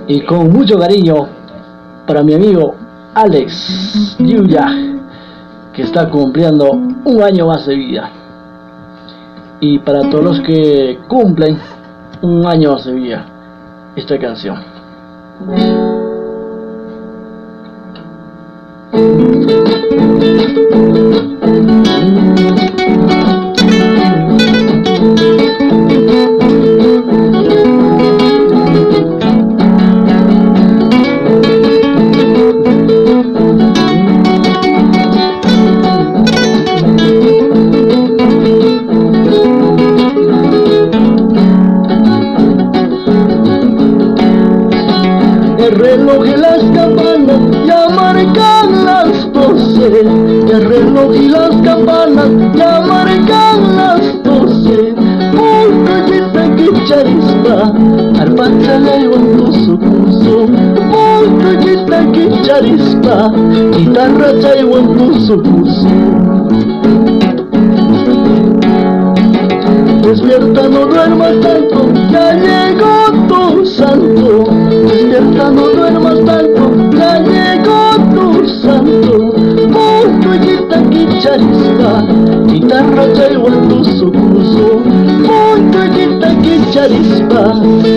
Y con mucho cariño para mi amigo Alex Yuya, que está cumpliendo un año más de vida. Y para todos los que cumplen un año más de vida, esta canción. El reloj y las campanas ya marcan las 12. El reloj y las campanas ya marcan las 12. Montañita que charispa, arpachale con su curso. Montañita que charispa, guitarra chaigo en su curso. Despierta, no duermas tanto, ya llegó tu santo. Despierta, no duermas tanto, ya llegó tu santo. Montañita que charispa, guitarra traigo en tu sucuso. Montañita que charispa,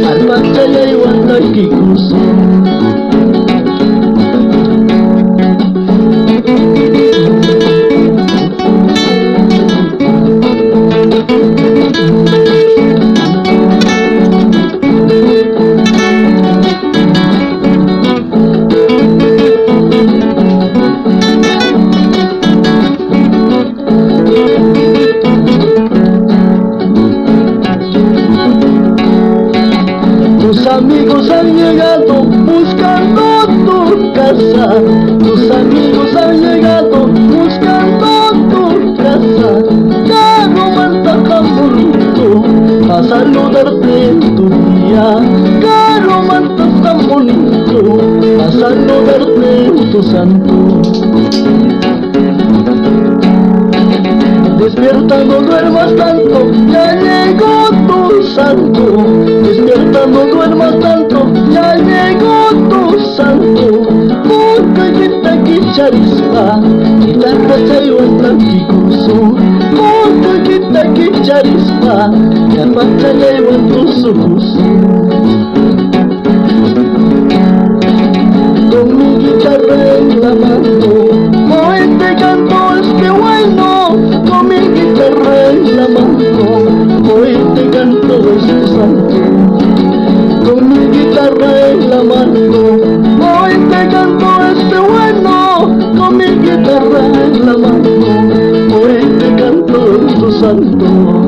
arpa traigo en tu kikuso. Tus amigos han llegado buscando tu casa. Tus amigos han llegado buscando tu casa. Carro manta tan bonito a saludarte en tu día. Carro manta tan bonito a saludarte en tu santo. Despierta, no duermas tanto, ya llegó tu santo. Despierta, no duermas tanto, ya llegó tu santo. Montañita que charispa, guitarra traigo en tanquicurso. Montañita que charispa, guitarra traigo en tu sucuso. Con mi guitarra en la mano, hoy te canto este bueno. Con mi guitarra en la mano, hoy te canto este santo. Con mi guitarra en la mano, hoy te canto este bueno. Con mi guitarra en la mano, hoy te canto tu santo.